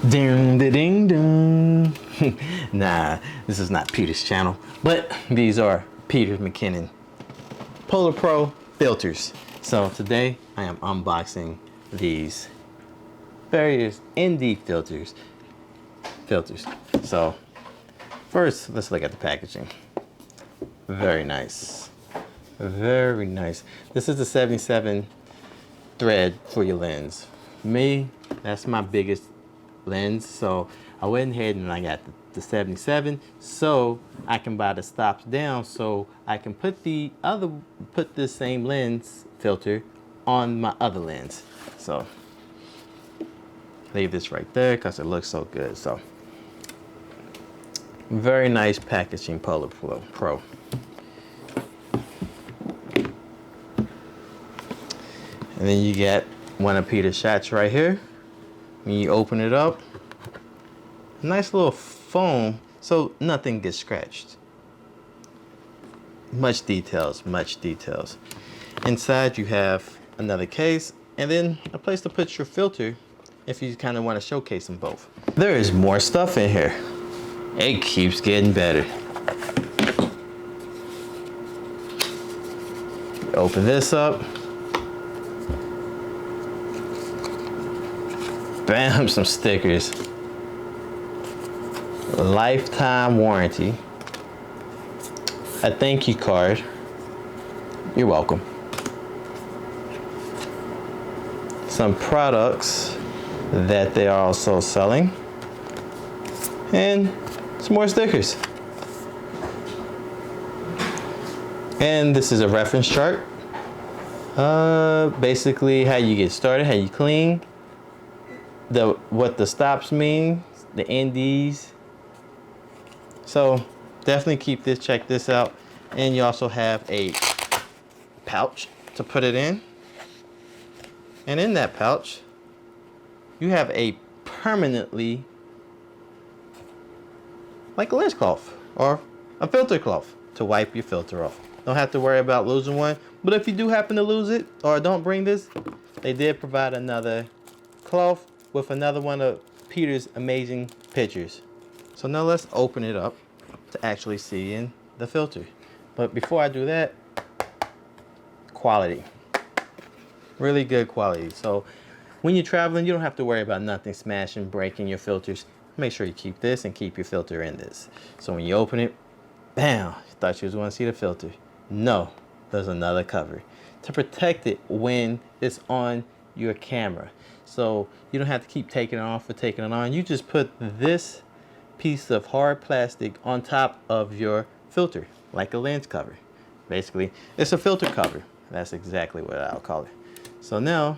Ding, ding, ding, ding. Nah, this is not Peter's channel, but these are Peter Mckinnon Polar Pro filters. So today I am unboxing these various ND filters. So first, let's look at the packaging. Very nice. Very nice. This is the 77 thread for your lens. Me, that's my biggest lens, so I went ahead and I got the 77 so I can buy the stops down so I can put this same lens filter on my other lens. So leave this right there because it looks so good. So very nice packaging, Polar Pro. And then you get one of Peter's shots right here. When you open it up, nice little foam so nothing gets scratched. Much details, much details. Inside you have another case and then a place to put your filter if you kind of want to showcase them both. There is more stuff in here. It keeps getting better. Open this up. Bam, some stickers. Lifetime warranty. A thank you card. You're welcome. Some products that they are also selling. And some more stickers. And this is a reference chart. Basically how you get started, how you clean. What the stops mean, the NDs. So definitely keep this, check this out. And you also have a pouch to put it in. And in that pouch, you have a permanently, like a lens cloth or a filter cloth to wipe your filter off. Don't have to worry about losing one. But if you do happen to lose it or don't bring this, they did provide another cloth with another one of Peter's amazing pictures. So now let's open it up to actually see in the filter. But before I do that, quality. Really good quality. So when you're traveling, you don't have to worry about nothing smashing, breaking your filters. Make sure you keep this and keep your filter in this. So when you open it, bam, you thought you was going to see the filter. No, there's another cover to protect it when it's on your camera. So you don't have to keep taking it off or taking it on. You just put this piece of hard plastic on top of your filter, like a lens cover. Basically, it's a filter cover. That's exactly what I'll call it. So now,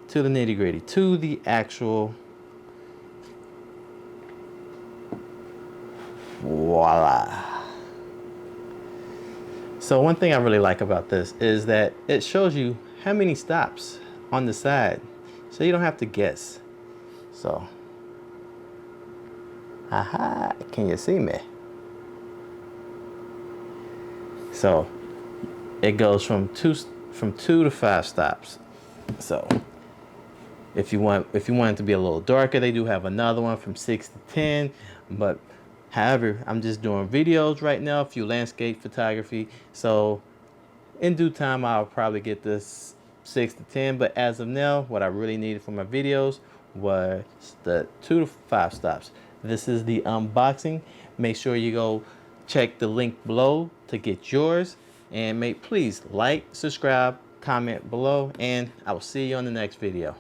to the nitty gritty, to the actual, voila. So one thing I really like about this is that it shows you how many stops on the side, so you don't have to guess. So, aha, can you see me? So it goes from two to 5 stops. So if you want it to be a little darker, they do have another one from 6 to 10. But however, I'm just doing videos right now, a few landscape photography. So in due time, I'll probably get this 6 to 10, but as of now, what I really needed for my videos was the 2 to 5 stops. This is the unboxing. Make sure you go check the link below to get yours, and please like, subscribe, comment below, and I will see you on the next video.